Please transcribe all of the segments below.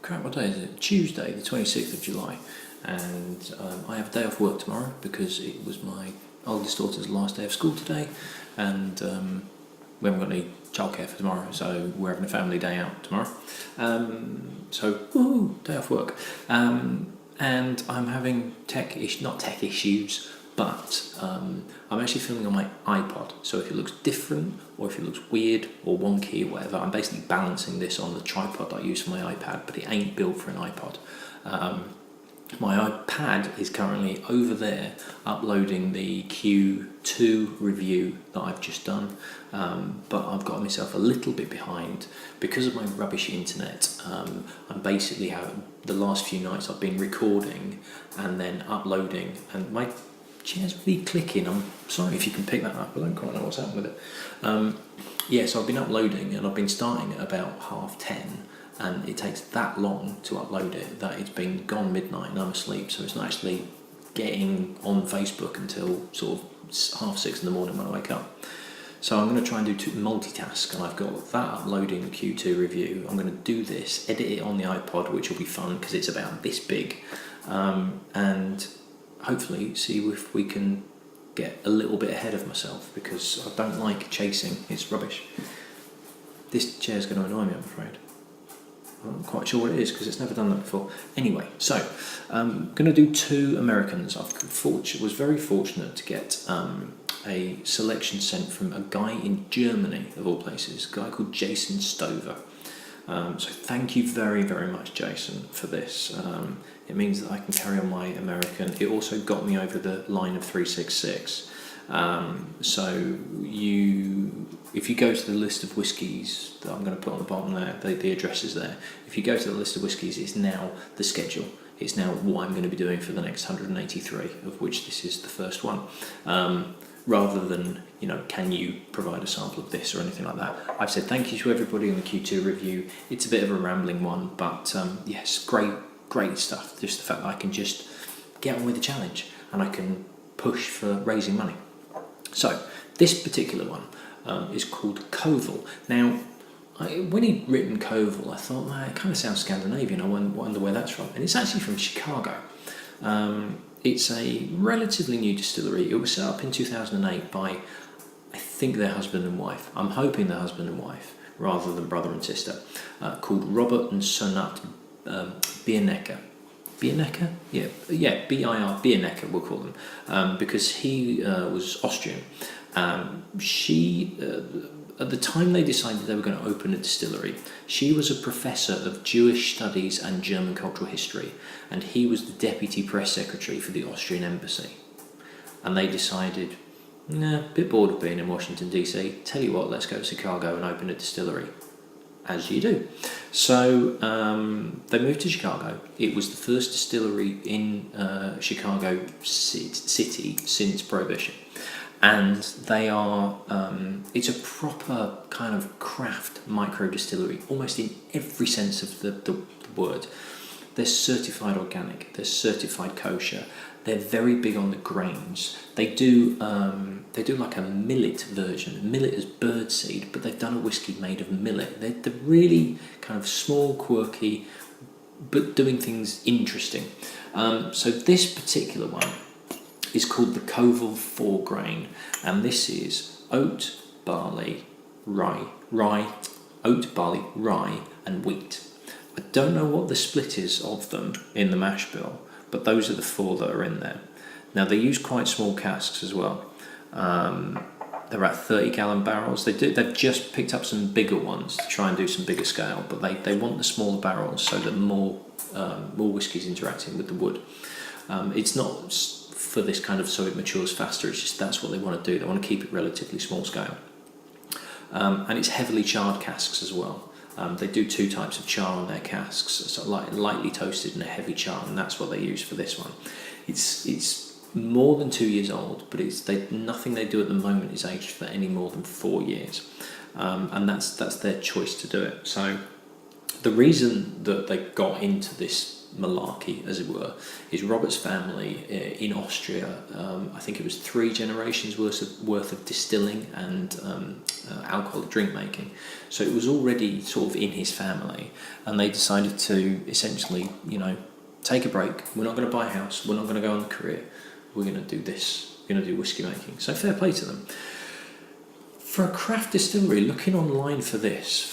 Crap, what day is it? Tuesday, the 26th of July. And I have a day off work tomorrow because it was my oldest daughter's last day of school today. And we haven't got any childcare for tomorrow, so we're having a family day out tomorrow. So, woohoo, day off work. And I'm having not tech issues, but I'm actually filming on my iPod. So if it looks different, or if it looks weird or wonky or whatever, I'm basically balancing this on the tripod that I use for my iPad, but it ain't built for an iPod. My iPad is currently over there uploading the Q2 review that I've just done, but I've got myself a little bit behind because of my rubbish internet. I'm basically the last few nights I've been recording and then uploading, and my chair's really clicking. I'm sorry if you can pick that up, I don't quite know what's happened with it. So I've been uploading and I've been starting at about 10:30. And it takes that long to upload it that it's been gone midnight and I'm asleep, so it's not actually getting on Facebook until sort of 6:30 in the morning when I wake up. So I'm going to try and do multitask, and I've got that uploading the Q2 review. I'm going to do this, edit it on the iPod, which will be fun because it's about this big, and hopefully see if we can get a little bit ahead of myself, because I don't like chasing, it's rubbish. This chair's going to annoy me, I'm afraid. I'm not quite sure what it is because it's never done that before. Anyway, so I'm going to do two Americans. I was very fortunate to get a selection sent from a guy in Germany, of all places, a guy called Jason Stover. So thank you very, very much, Jason, for this. It means that I can carry on my American. It also got me over the line of 366. If you go to the list of whiskies that I'm going to put on the bottom there, the address is there. If you go to the list of whiskies, it's now the schedule. It's now what I'm going to be doing for the next 183, of which this is the first one. Rather than, can you provide a sample of this or anything like that. I've said thank you to everybody on the Q2 review. It's a bit of a rambling one, but yes, great stuff. Just the fact that I can just get on with the challenge and I can push for raising money. So this particular one is called Koval. Now, when he'd written Koval, I thought, it kind of sounds Scandinavian. I wonder where that's from. And it's actually from Chicago. It's a relatively new distillery. It was set up in 2008 by, I think, their husband and wife. I'm hoping their husband and wife, rather than brother and sister, called Robert and Sonat Biernecker. Biernecker? Yeah, B-I-R, Biernecker, we'll call them, because he was Austrian. She, at the time they decided they were going to open a distillery, she was a professor of Jewish studies and German cultural history, and he was the deputy press secretary for the Austrian embassy. And they decided, a bit bored of being in Washington DC, tell you what, let's go to Chicago and open a distillery. As you do. So they moved to Chicago. It was the first distillery in Chicago city since Prohibition. And they are, it's a proper kind of craft micro distillery, almost in every sense of the word. They're certified organic, they're certified kosher, they're very big on the grains. They do like a millet version. Millet is birdseed, but they've done a whiskey made of millet. They're really kind of small, quirky, but doing things interesting. So this particular one is called the Koval 4 grain, and this is oat, barley, rye, and wheat. I don't know what the split is of them in the mashbill, but those are the 4 that are in there. Now they use quite small casks as well. They're at 30-gallon barrels. They've just picked up some bigger ones to try and do some bigger scale, but they want the smaller barrels so that more whiskey's interacting with the wood. It's not for this kind of so it matures faster. It's just that's what they want to do. They want to keep it relatively small scale, and it's heavily charred casks as well. They do 2 types of char on their casks, so lightly toasted and a heavy char, and that's what they use for this one. It's more than 2 years old, but nothing they do at the moment is aged for any more than 4 years, and that's their choice to do it. So the reason that they got into this malarkey, as it were, is Robert's family in Austria. I think it was 3 generations worth of distilling and alcoholic drink making. So it was already sort of in his family, and they decided to essentially, take a break. We're not going to buy a house. We're not going to go on the career. We're going to do this. We're going to do whiskey making. So fair play to them. For a craft distillery, looking online for this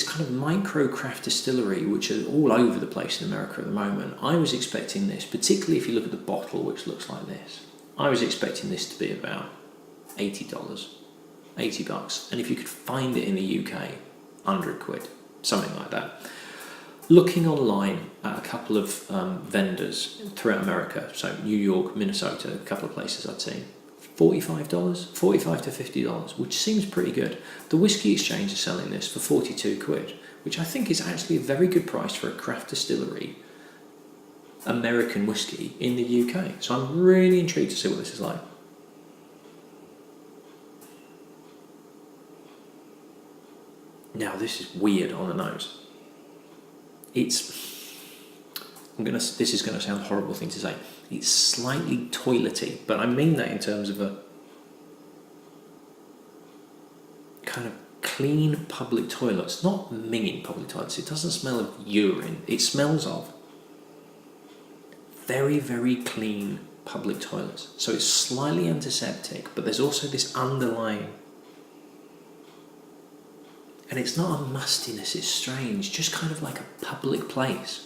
kind of micro craft distillery, which are all over the place in America at the moment, I was expecting this, particularly if you look at the bottle, which looks like this, I was expecting this to be about $80, $80. And if you could find it in the UK, £100, something like that. Looking online at a couple of vendors throughout America, so New York, Minnesota, a couple of places I'd seen, $45 to $50, which seems pretty good. The Whiskey Exchange is selling this for £42, which I think is actually a very good price for a craft distillery American whiskey in the UK. So I'm really intrigued to see what this is like. Now this is weird on the nose. This is going to sound a horrible thing to say. It's slightly toilety, but I mean that in terms of a kind of clean public toilets, not minging public toilets. It doesn't smell of urine. It smells of very, very clean public toilets. So it's slightly antiseptic, but there's also this underlying, and it's not a mustiness, it's strange, just kind of like a public place.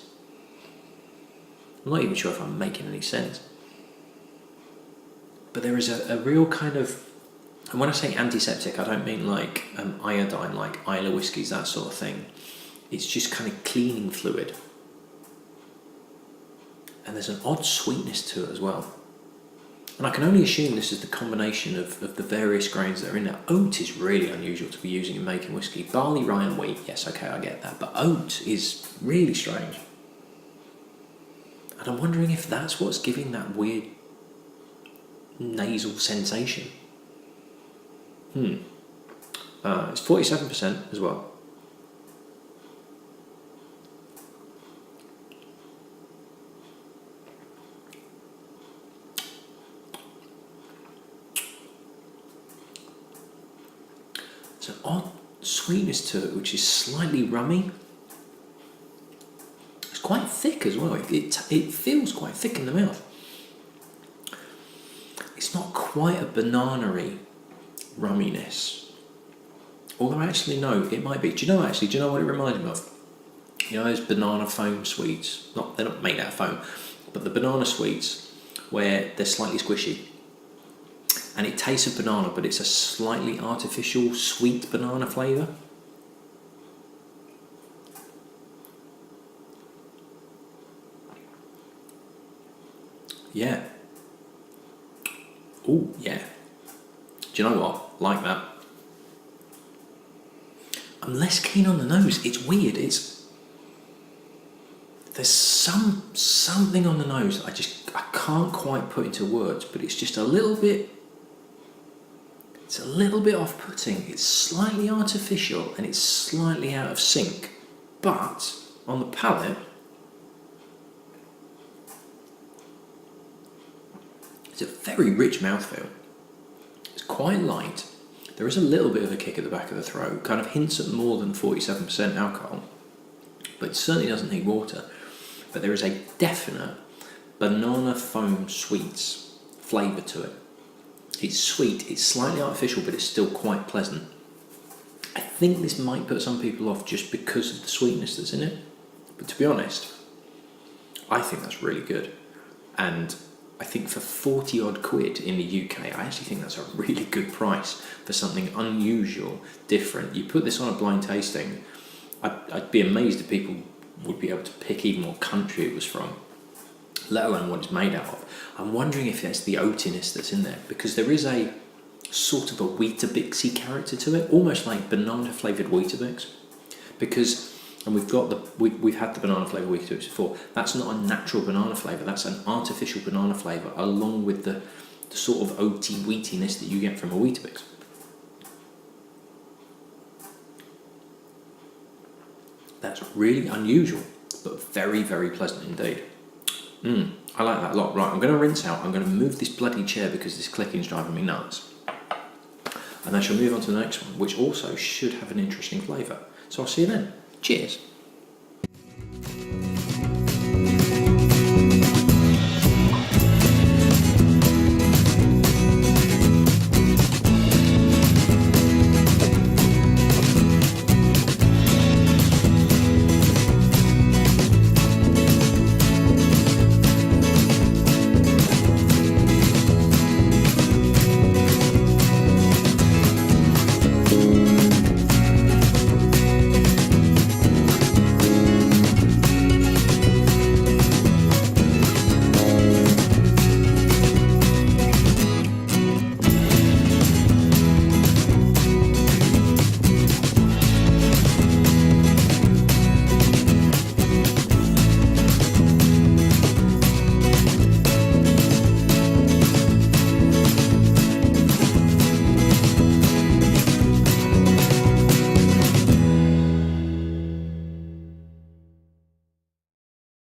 I'm not even sure if I'm making any sense. But there is a real kind of, and when I say antiseptic, I don't mean like iodine, like Islay whiskies, that sort of thing. It's just kind of cleaning fluid. And there's an odd sweetness to it as well. And I can only assume this is the combination of the various grains that are in there. Oat is really unusual to be using in making whiskey. Barley, rye and wheat, yes, okay, I get that. But oat is really strange. And I'm wondering if that's what's giving that weird nasal sensation. It's 47% as well. There's an odd sweetness to it, which is slightly rummy. It's quite thick as well. It feels quite thick in the mouth. It's not quite a banana-y rumminess. Although actually no, it might be. Do you know what it reminds me of? You know those banana foam sweets? They're not made out of foam, but the banana sweets where they're slightly squishy. And it tastes of banana, but it's a slightly artificial sweet banana flavour. Yeah. Oh, yeah. Do you know what? Like that. I'm less keen on the nose. It's weird. There's something on the nose I can't quite put into words, but it's just a little bit. It's a little bit off-putting. It's slightly artificial and it's slightly out of sync. But on the palate, it's a very rich mouthfeel. It's quite light. There is a little bit of a kick at the back of the throat, kind of hints at more than 47% alcohol, but it certainly doesn't need water. But there is a definite banana foam sweets flavour to it. It's sweet, it's slightly artificial, but it's still quite pleasant. I think this might put some people off just because of the sweetness that's in it. But to be honest, I think that's really good. And I think for 40 odd quid in the UK, I actually think that's a really good price for something unusual, different. You put this on a blind tasting, I'd be amazed if people would be able to pick even what country it was from, let alone what it's made out of. I'm wondering if it's the oatiness that's in there, because there is a sort of a Weetabixy character to it, almost like banana flavoured Weetabix. Because, and we've had the banana flavoured Weetabix before. That's not a natural banana flavour. That's an artificial banana flavour, along with the sort of oaty wheatiness that you get from a Weetabix. That's really unusual but very, very pleasant indeed. I like that a lot. Right, I'm going to rinse out. I'm going to move this bloody chair because this clicking's driving me nuts. And I shall move on to the next one, which also should have an interesting flavour. So I'll see you then. Cheers.